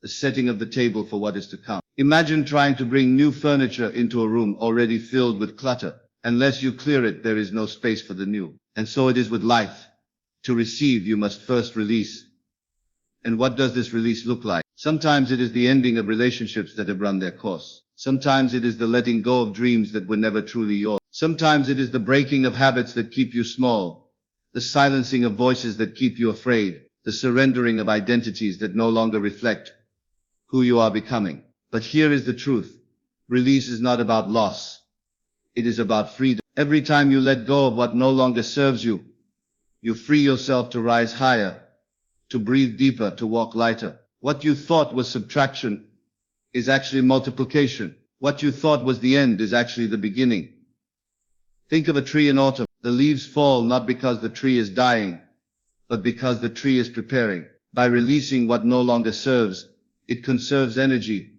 the setting of the table for what is to come. Imagine trying to bring new furniture into a room already filled with clutter. Unless you clear it, there is no space for the new. And so it is with life. To receive, you must first release. And what does this release look like? Sometimes it is the ending of relationships that have run their course. Sometimes it is the letting go of dreams that were never truly yours. Sometimes it is the breaking of habits that keep you small, the silencing of voices that keep you afraid, the surrendering of identities that no longer reflect who you are becoming. But here is the truth. Release is not about loss. It is about freedom. Every time you let go of what no longer serves you, you free yourself to rise higher, to breathe deeper, to walk lighter. What you thought was subtraction is actually multiplication. What you thought was the end is actually the beginning. Think of a tree in autumn. The leaves fall not because the tree is dying, but because the tree is preparing. By releasing what no longer serves, it conserves energy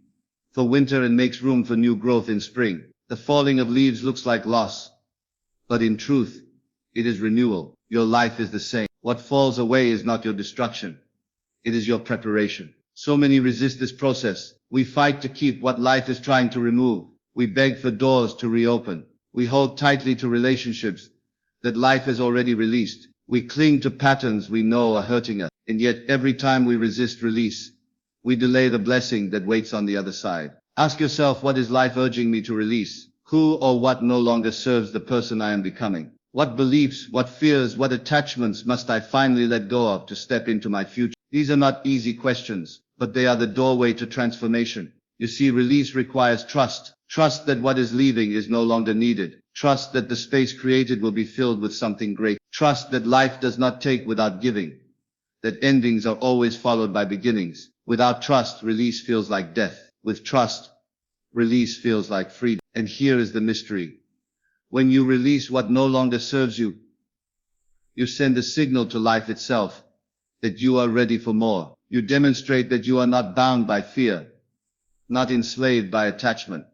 for winter and makes room for new growth in spring. The falling of leaves looks like loss, but in truth, it is renewal. Your life is the same. What falls away is not your destruction. It is your preparation. So many resist this process. We fight to keep what life is trying to remove. We beg for doors to reopen. We hold tightly to relationships that life has already released. We cling to patterns we know are hurting us. And yet every time we resist release, we delay the blessing that waits on the other side. Ask yourself, what is life urging me to release? Who or what no longer serves the person I am becoming? What beliefs, what fears, what attachments must I finally let go of to step into my future? These are not easy questions, but they are the doorway to transformation. You see, release requires trust. Trust that what is leaving is no longer needed. Trust that the space created will be filled with something great. Trust that life does not take without giving. That endings are always followed by beginnings. Without trust, release feels like death. With trust, release feels like freedom. And here is the mystery. When you release what no longer serves you, you send a signal to life itself that you are ready for more. You demonstrate that you are not bound by fear, not enslaved by attachment,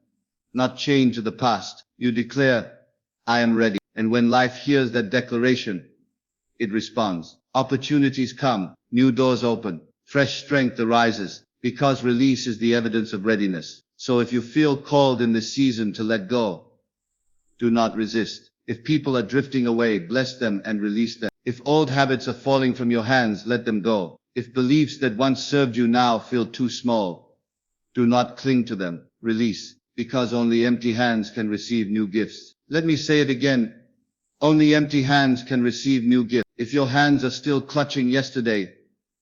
not chained to the past. You declare, I am ready. And when life hears that declaration, it responds. Opportunities come, new doors open, fresh strength arises, because release is the evidence of readiness. So if you feel called in this season to let go, do not resist. If people are drifting away, bless them and release them. If old habits are falling from your hands, let them go. If beliefs that once served you now feel too small, do not cling to them. Release, because only empty hands can receive new gifts. Let me say it again. Only empty hands can receive new gifts. If your hands are still clutching yesterday,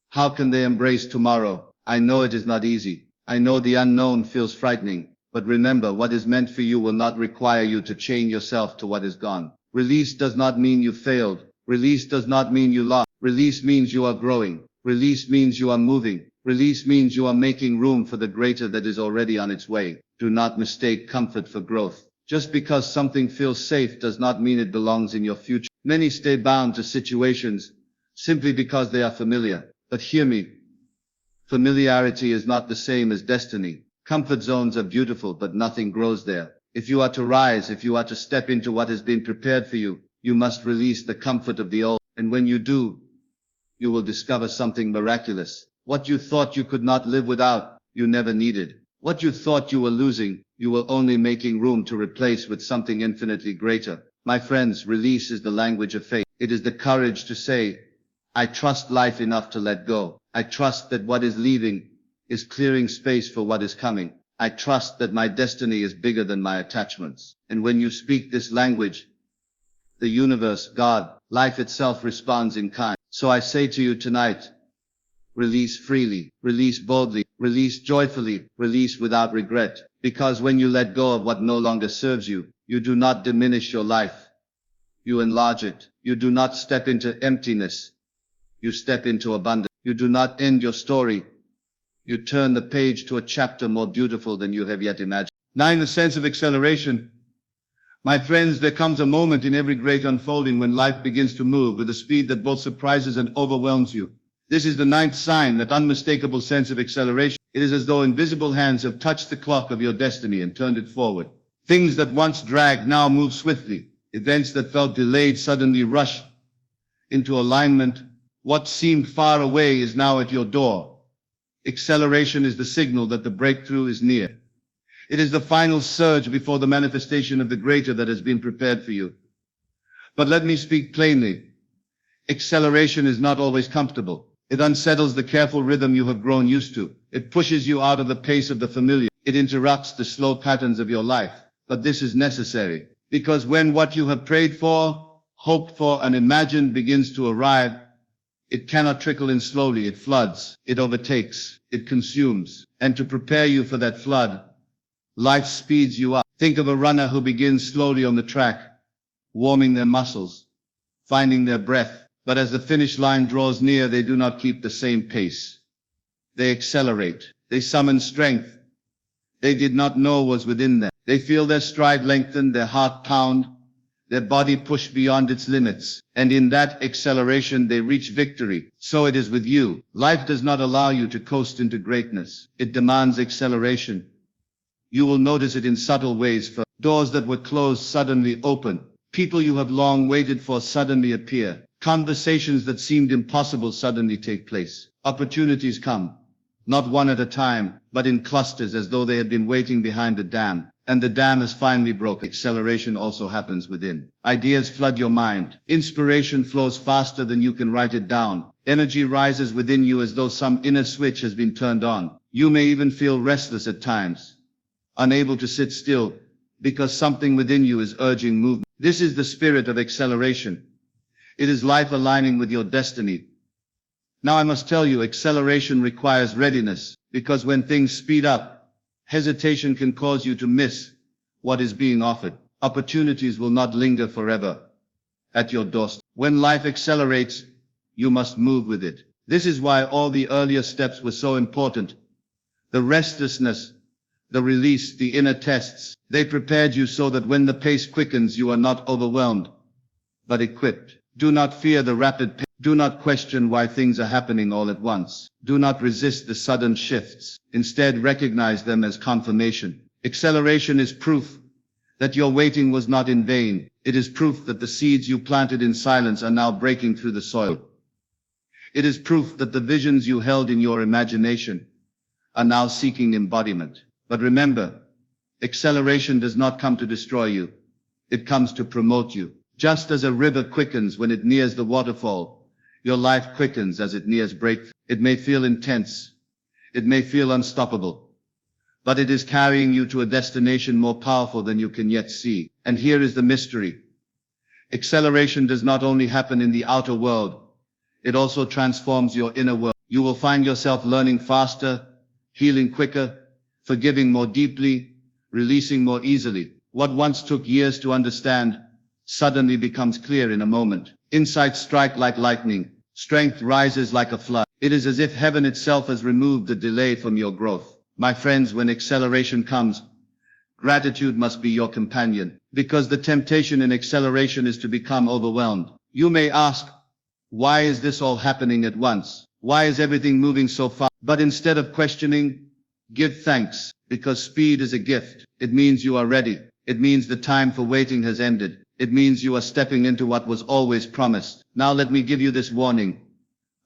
how can they embrace tomorrow? I know it is not easy. I know the unknown feels frightening. But remember, what is meant for you will not require you to chain yourself to what is gone. Release does not mean you failed. Release does not mean you lost. Release means you are growing. Release means you are moving. Release means you are making room for the greater that is already on its way. Do not mistake comfort for growth. Just because something feels safe does not mean it belongs in your future. Many stay bound to situations simply because they are familiar. But hear me. Familiarity is not the same as destiny. Comfort zones are beautiful, but nothing grows there. If you are to rise, if you are to step into what has been prepared for you, you must release the comfort of the old. And when you do, you will discover something miraculous. What you thought you could not live without, you never needed. What you thought you were losing, you were only making room to replace with something infinitely greater. My friends, release is the language of faith. It is the courage to say, I trust life enough to let go. I trust that what is leaving is clearing space for what is coming. I trust that my destiny is bigger than my attachments. And when you speak this language, the universe, God, life itself responds in kind. So I say to you tonight, release freely, release boldly, release joyfully, release without regret. Because when you let go of what no longer serves you, you do not diminish your life. You enlarge it. You do not step into emptiness. You step into abundance. You do not end your story. You turn the page to a chapter more beautiful than you have yet imagined. 9. The sense of acceleration. My friends, there comes a moment in every great unfolding when life begins to move with a speed that both surprises and overwhelms you. This is the 9th sign, that unmistakable sense of acceleration. It is as though invisible hands have touched the clock of your destiny and turned it forward. Things that once dragged now move swiftly. Events that felt delayed suddenly rush into alignment. What seemed far away is now at your door. Acceleration is the signal that the breakthrough is near. It is the final surge before the manifestation of the greater that has been prepared for you. But let me speak plainly. Acceleration is not always comfortable. It unsettles the careful rhythm you have grown used to. It pushes you out of the pace of the familiar. It interrupts the slow patterns of your life. But this is necessary, because when what you have prayed for, hoped for, and imagined begins to arrive, it cannot trickle in slowly. It floods, it overtakes, it consumes. And to prepare you for that flood, life speeds you up. Think of a runner who begins slowly on the track, warming their muscles, finding their breath. But as the finish line draws near, they do not keep the same pace. They accelerate. They summon strength. they did not know was within them. They feel their stride lengthen, their heart pound, their body push beyond its limits, and in that acceleration they reach victory. So it is with you. Life does not allow you to coast into greatness. It demands acceleration. You will notice it in subtle ways. For doors that were closed suddenly open. People you have long waited for suddenly appear. Conversations that seemed impossible suddenly take place. Opportunities come, not one at a time, but in clusters as though they had been waiting behind a dam. And the dam has finally broken. Acceleration also happens within. Ideas flood your mind. Inspiration flows faster than you can write it down. Energy rises within you as though some inner switch has been turned on. You may even feel restless at times, unable to sit still, because something within you is urging movement. This is the spirit of acceleration. It is life aligning with your destiny. Now I must tell you, acceleration requires readiness, because when things speed up, hesitation can cause you to miss what is being offered. Opportunities will not linger forever at your doorstep. When life accelerates, you must move with it. This is why all the earlier steps were so important. The restlessness, the release, the inner tests, they prepared you so that when the pace quickens, you are not overwhelmed, but equipped. Do not fear the rapid pace. Do not question why things are happening all at once. Do not resist the sudden shifts. Instead, recognize them as confirmation. Acceleration is proof that your waiting was not in vain. It is proof that the seeds you planted in silence are now breaking through the soil. It is proof that the visions you held in your imagination are now seeking embodiment. But remember, acceleration does not come to destroy you. It comes to promote you. Just as a river quickens when it nears the waterfall, your life quickens as it nears breakthrough. It may feel intense. It may feel unstoppable. But it is carrying you to a destination more powerful than you can yet see. And here is the mystery. Acceleration does not only happen in the outer world. It also transforms your inner world. You will find yourself learning faster, healing quicker, forgiving more deeply, releasing more easily. What once took years to understand suddenly becomes clear in a moment. Insights strike like lightning. Strength rises like a flood. It is as if heaven itself has removed the delay from your growth. My friends, when acceleration comes, gratitude must be your companion, because the temptation in acceleration is to become overwhelmed. You may ask, why is this all happening at once? Why is everything moving so fast? But instead of questioning, give thanks, because speed is a gift. It means you are ready. It means the time for waiting has ended. It means you are stepping into what was always promised. Now let me give you this warning.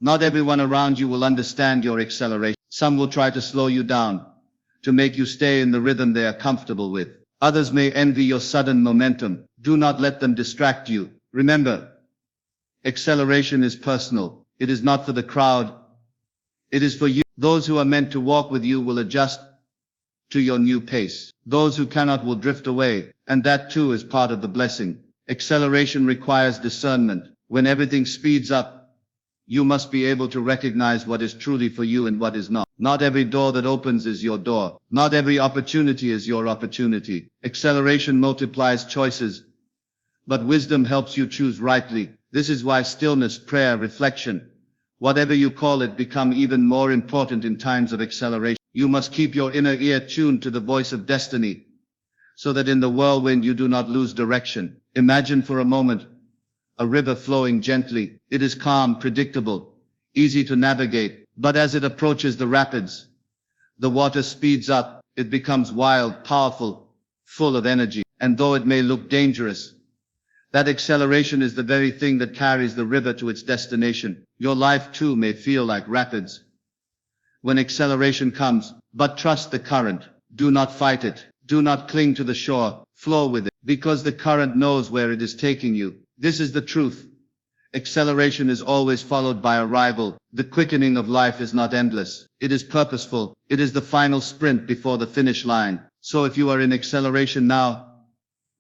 Not everyone around you will understand your acceleration. Some will try to slow you down, to make you stay in the rhythm they are comfortable with. Others may envy your sudden momentum. Do not let them distract you. Remember, acceleration is personal. It is not for the crowd. It is for you. Those who are meant to walk with you will adjust to your new pace. Those who cannot will drift away, and that too is part of the blessing. Acceleration requires discernment. When everything speeds up, you must be able to recognize what is truly for you and what is not. Not every door that opens is your door. Not every opportunity is your opportunity. Acceleration multiplies choices, but wisdom helps you choose rightly. This is why stillness, prayer, reflection, whatever you call it, become even more important in times of acceleration. You must keep your inner ear tuned to the voice of destiny, so that in the whirlwind you do not lose direction. Imagine for a moment a river flowing gently. It is calm, predictable, easy to navigate. But as it approaches the rapids, the water speeds up. It becomes wild, powerful, full of energy. And though it may look dangerous, that acceleration is the very thing that carries the river to its destination. Your life too may feel like rapids when acceleration comes, but trust the current. Do not fight it. Do not cling to the shore. Flow with it, because the current knows where it is taking you. This is the truth. Acceleration is always followed by arrival. The quickening of life is not endless. It is purposeful. It is the final sprint before the finish line. So if you are in acceleration now,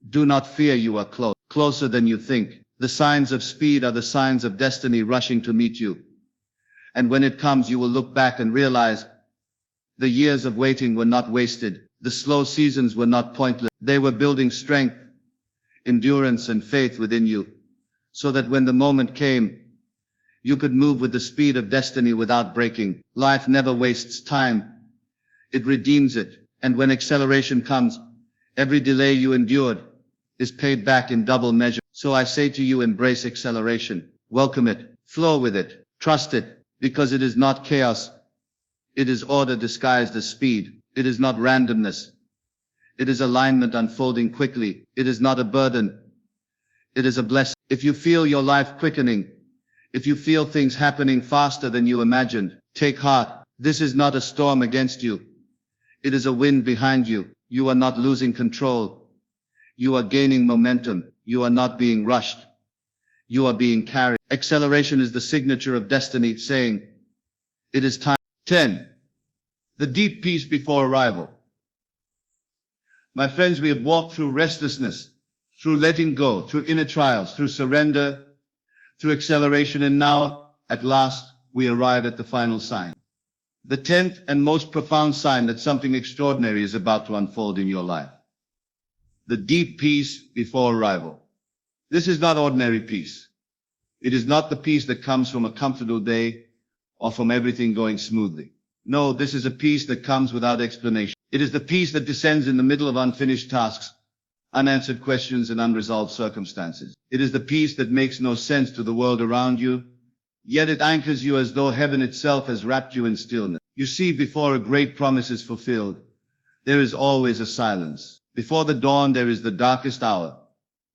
do not fear. You are closer than you think. The signs of speed are the signs of destiny rushing to meet you. And when it comes, you will look back and realize the years of waiting were not wasted. The slow seasons were not pointless. They were building strength, endurance, and faith within you, so that when the moment came, you could move with the speed of destiny without breaking. Life never wastes time. It redeems it. And when acceleration comes, every delay you endured is paid back in double measure. So I say to you, embrace acceleration, welcome it, flow with it, trust it, because it is not chaos. It is order disguised as speed. It is not randomness. It is alignment unfolding quickly. It is not a burden. It is a blessing. If you feel your life quickening, if you feel things happening faster than you imagined, take heart. This is not a storm against you. It is a wind behind you. You are not losing control. You are gaining momentum. You are not being rushed. You are being carried. Acceleration is the signature of destiny, saying, it is time. 10. The deep peace before arrival. My friends, we have walked through restlessness, through letting go, through inner trials, through surrender, through acceleration, and now, at last, we arrive at the final sign. The 10th and most profound sign that something extraordinary is about to unfold in your life. The deep peace before arrival. This is not ordinary peace. It is not the peace that comes from a comfortable day or from everything going smoothly. No, this is a peace that comes without explanation. It is the peace that descends in the middle of unfinished tasks, unanswered questions, and unresolved circumstances. It is the peace that makes no sense to the world around you, yet it anchors you as though heaven itself has wrapped you in stillness. You see, before a great promise is fulfilled, there is always a silence. Before the dawn, there is the darkest hour.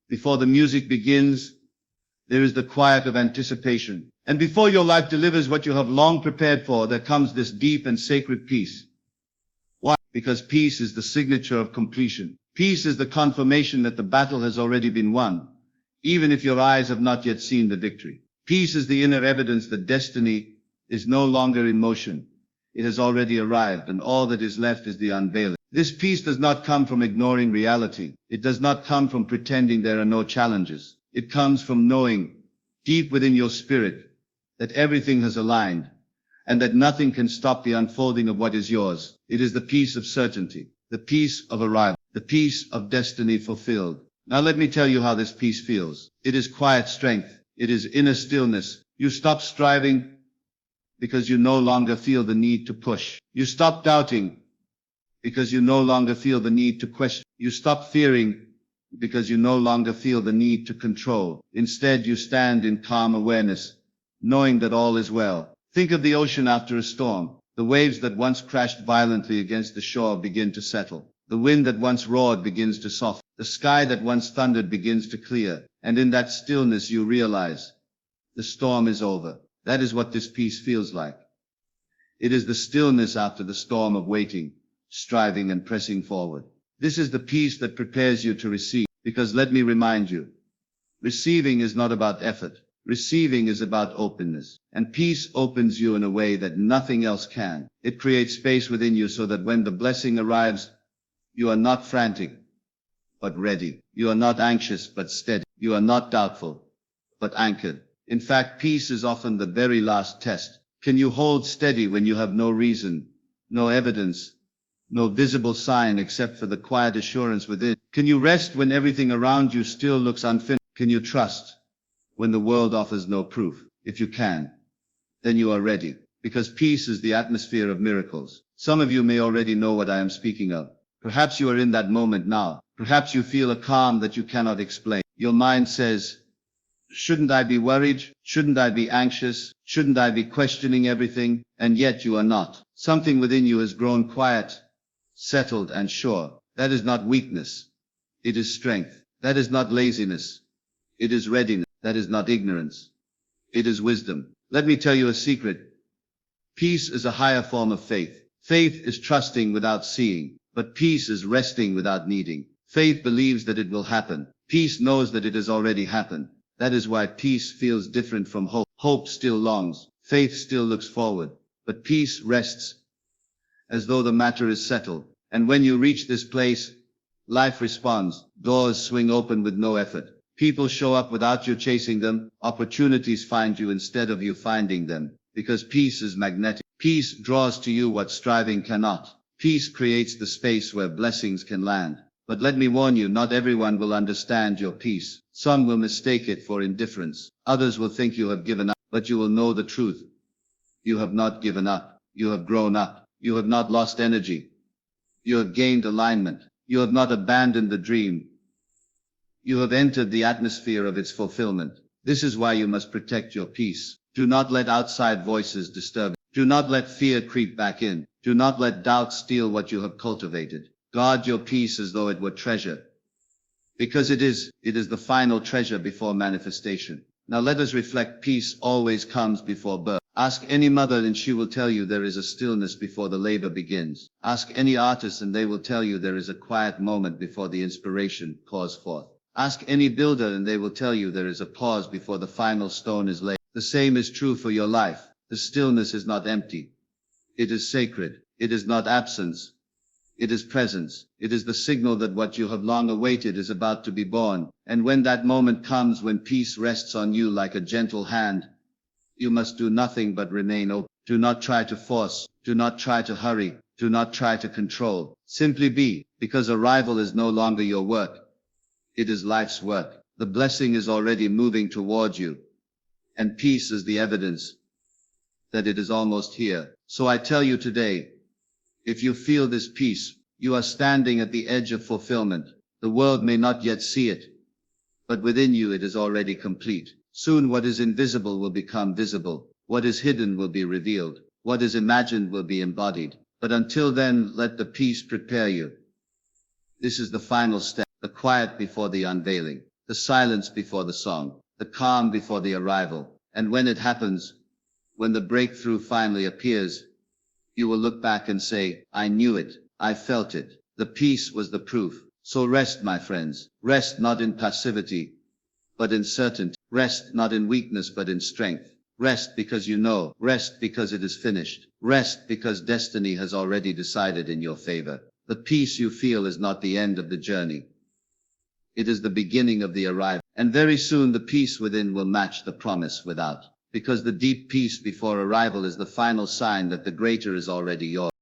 Before the music begins, there is the quiet of anticipation. And before your life delivers what you have long prepared for, there comes this deep and sacred peace. Why? Because peace is the signature of completion. Peace is the confirmation that the battle has already been won, even if your eyes have not yet seen the victory. Peace is the inner evidence that destiny is no longer in motion. It has already arrived, and all that is left is the unveiling. This peace does not come from ignoring reality. It does not come from pretending there are no challenges. It comes from knowing, deep within your spirit, that everything has aligned, and that nothing can stop the unfolding of what is yours. It is the peace of certainty, the peace of arrival, the peace of destiny fulfilled. Now let me tell you how this peace feels. It is quiet strength. It is inner stillness. You stop striving because you no longer feel the need to push. You stop doubting because you no longer feel the need to question. You stop fearing because you no longer feel the need to control. Instead, you stand in calm awareness, knowing that all is well. Think of the ocean after a storm. The waves that once crashed violently against the shore begin to settle. The wind that once roared begins to soften. The sky that once thundered begins to clear. And in that stillness you realize the storm is over. That is what this peace feels like. It is the stillness after the storm of waiting, striving, and pressing forward. This is the peace that prepares you to receive. Because let me remind you, receiving is not about effort. Receiving is about openness. And peace opens you in a way that nothing else can. It creates space within you so that when the blessing arrives, you are not frantic, but ready. You are not anxious, but steady. You are not doubtful, but anchored. In fact, peace is often the very last test. Can you hold steady when you have no reason, no evidence, no visible sign except for the quiet assurance within? Can you rest when everything around you still looks unfinished? Can you trust when the world offers no proof? If you can, then you are ready. Because peace is the atmosphere of miracles. Some of you may already know what I am speaking of. Perhaps you are in that moment now. Perhaps you feel a calm that you cannot explain. Your mind says, shouldn't I be worried? Shouldn't I be anxious? Shouldn't I be questioning everything? And yet you are not. Something within you has grown quiet, settled, and sure. That is not weakness. It is strength. That is not laziness. It is readiness. That is not ignorance. It is wisdom. Let me tell you a secret. Peace is a higher form of faith. Faith is trusting without seeing, but peace is resting without needing. Faith believes that it will happen. Peace knows that it has already happened. That is why peace feels different from hope. Hope still longs. Faith still looks forward. But peace rests as though the matter is settled. And when you reach this place, life responds. Doors swing open with no effort. People show up without you chasing them. Opportunities find you instead of you finding them. Because peace is magnetic. Peace draws to you what striving cannot. Peace creates the space where blessings can land. But let me warn you, not everyone will understand your peace. Some will mistake it for indifference. Others will think you have given up. But you will know the truth. You have not given up. You have grown up. You have not lost energy. You have gained alignment. You have not abandoned the dream. You have entered the atmosphere of its fulfillment. This is why you must protect your peace. Do not let outside voices disturb you. Do not let fear creep back in. Do not let doubt steal what you have cultivated. Guard your peace as though it were treasure. Because it is the final treasure before manifestation. Now let us reflect. Peace always comes before birth. Ask any mother and she will tell you there is a stillness before the labor begins. Ask any artist and they will tell you there is a quiet moment before the inspiration pours forth. Ask any builder and they will tell you there is a pause before the final stone is laid. The same is true for your life. The stillness is not empty. It is sacred. It is not absence. It is presence. It is the signal that what you have long awaited is about to be born. And when that moment comes, when peace rests on you like a gentle hand, you must do nothing but remain open. Do not try to force. Do not try to hurry. Do not try to control. Simply be, because arrival is no longer your work. It is life's work. The blessing is already moving towards you. And peace is the evidence that it is almost here. So I tell you today, if you feel this peace, you are standing at the edge of fulfillment. The world may not yet see it, but within you it is already complete. Soon what is invisible will become visible. What is hidden will be revealed. What is imagined will be embodied. But until then, let the peace prepare you. This is the final step. The quiet before the unveiling. The silence before the song. The calm before the arrival. And when it happens, when the breakthrough finally appears, you will look back and say, I knew it. I felt it. The peace was the proof. So rest, my friends. Rest not in passivity, but in certainty. Rest not in weakness, but in strength. Rest because you know. Rest because it is finished. Rest because destiny has already decided in your favor. The peace you feel is not the end of the journey. It is the beginning of the arrival. And very soon the peace within will match the promise without. Because the deep peace before arrival is the final sign that the greater is already yours.